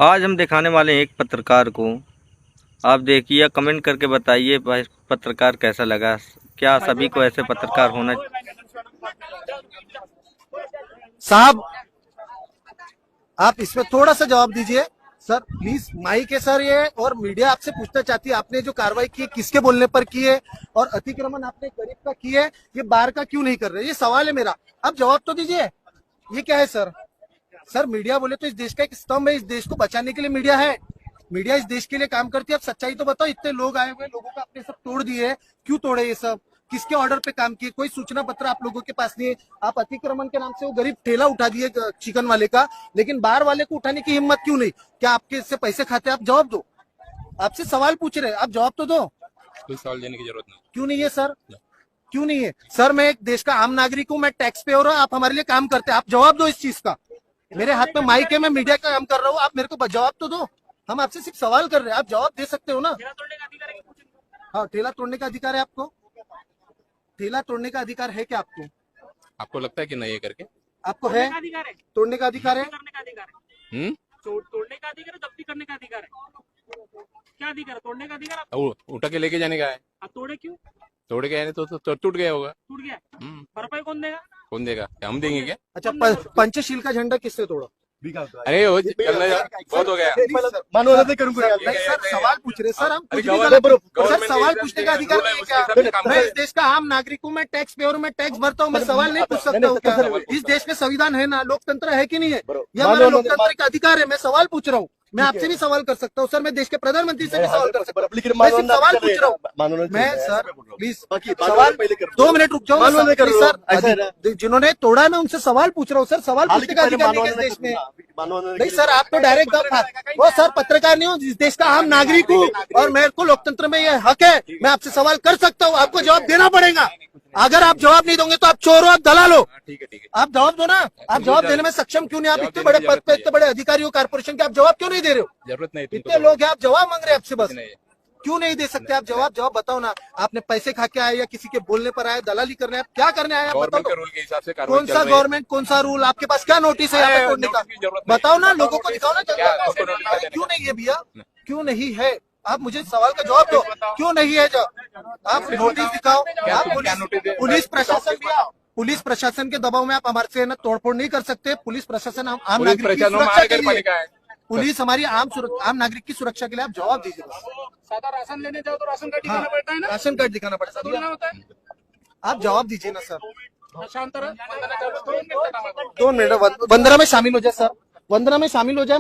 आज हम दिखाने वाले हैं एक पत्रकार को। आप देखिए, कमेंट करके बताइए भाई पत्रकार कैसा लगा। क्या सभी को ऐसे पत्रकार होना साहब, आप इसमें थोड़ा सा जवाब दीजिए सर प्लीज। माइक है सर ये, और मीडिया आपसे पूछना चाहती है आपने जो कार्रवाई की है किसके बोलने पर की है, और अतिक्रमण आपने गरीब का की है, ये बार का क्यों नहीं कर रहे? ये सवाल है मेरा, आप जवाब तो दीजिए। ये क्या है सर? सर मीडिया बोले तो इस देश का एक स्तंभ है, इस देश को बचाने के लिए मीडिया है। मीडिया इस देश के लिए काम करती है। आप सच्चाई तो बताओ, इतने लोग आए हुए, लोगों का आपने सब तोड़ दिए, क्यों तोड़े ये सब? किसके ऑर्डर पे काम किए? कोई सूचना पत्र आप लोगों के पास नहीं है। आप अतिक्रमण के नाम से वो गरीब ठेला उठा दिए चिकन वाले का, लेकिन बार वाले को उठाने की हिम्मत क्यों नहीं? क्या आपके इससे पैसे खाते? आप जवाब दो। आपसे सवाल पूछ रहे हैं, आप जवाब तो दो। कोई सवाल देने की जरूरत नहीं। क्यों नहीं है सर? क्यों नहीं है सर? मैं एक देश का आम नागरिक हूँ, मैं टैक्स पेयर हूँ, आप हमारे लिए काम करते हैं। आप जवाब दो इस चीज का। मेरे हाथ में माइक है, मैं मीडिया का काम कर रहा हूँ, आप मेरे को जवाब तो दो। हम आपसे सिर्फ सवाल कर रहे हैं, आप जवाब दे सकते हो ना? हाँ, ठेला तोड़ने का अधिकार है आपको? ठेला तोड़ने का अधिकार है क्या आपको? आपको लगता है कि नहीं है करके? आपको है? तोड़ने का अधिकार है? तोड़ने का अधिकार है, जब्ती करने का अधिकार है। क्या अधिकार है? तोड़ने का अधिकार है। उठा के लेके जाने का है। आप तोड़े क्यों? तोड़ के आने तो टूट गया होगा। टूट गया। भरपाई कौन देगा? कौन देगा? हम देंगे क्या? अच्छा, पंचशील का झंडा किससे तोड़ा? अरे वो चलना बहुत हो गया। नहीं सर, सवाल पूछ रहे सर, हम कुछ भी गलत सर, सवाल पूछने का अधिकार नहीं है क्या? मैं इस देश का आम नागरिक हूँ, मैं टैक्स पेयर हूँ, मैं टैक्स भरता हूँ, मैं सवाल नहीं पूछ सकता हूँ क्या? इस देश में संविधान है ना, लोकतंत्र है कि नहीं है? यह हमारा लोकतंत्र का अधिकार है। मैं सवाल पूछ रहा हूँ, मैं आपसे भी सवाल कर सकता हूँ सर, मैं देश के प्रधानमंत्री से भी सवाल कर सकता हूँ। मैं सिर्फ सवाल पूछ रहा हूँ। मैं सर प्लीज सवाल 2 मिनट रुक जाओ सर। जिन्होंने तोड़ा मैं उनसे सवाल पूछ रहा हूँ सर, सवाल पूछने का अधिकार नहीं है इस देश में। नहीं सर, आप तो डायरेक्ट वो सर पत्रकार नहीं हो, इस देश का आम नागरिक हूँ, और मेरे को लोकतंत्र में ये हक है, मैं आपसे सवाल कर सकता हूँ, आपको जवाब देना पड़ेगा। अगर आप जवाब नहीं दोगे तो आप चोर हो, आप दलाल हो। ठीक है। आप जवाब दो ना। आप जवाब देने में सक्षम क्यों नहीं? आप इतने बड़े पद पे, इतने बड़े अधिकारी हो कारपोरेशन के, आप जवाब क्यों नहीं दे रहे हो? जरूरत नहीं। इतने लोग हैं, आप जवाब मांग रहे हैं आपसे, बस क्यों नहीं दे सकते आप जवाब? जवाब बताओ ना। आपने पैसे खा के आए या किसी के बोलने पर आए, दलाली करने आए, क्या करने आए आप बताओ गवर्नमेंट के रूल के हिसाब से कौन सा गवर्नमेंट, कौन सा रूल? आपके पास क्या नोटिस है यहाँ पे तोड़ने का? बताओ ना, लोगों को दिखाओ ना। क्यों नहीं है भैया? क्यों नहीं है? आप मुझे सवाल का जवाब दो, क्यों नहीं है? आप नोटिस दिखाओ। आप पुलिस प्रशासन के दबाव में आप हमारे से ना तोड़फोड़ नहीं कर सकते। पुलिस प्रशासन आम नागरिक की सुरक्षा के लिए, पुलिस हमारी आम नागरिक की सुरक्षा के लिए, आप जवाब दीजिए बस। सादा राशन लेने जाओ तो राशन कार्ड दिखाना पड़ता है ना? राशन कार्ड दिखाना पड़ता थोड़ी ना होता है। है। आप जवाब दीजिए ना सर। शांत रहो, वंदना करो, 2 मिनट का काम है। 2 मिनट वंदना में शामिल हो जाए सर, वंदना में शामिल हो जाए।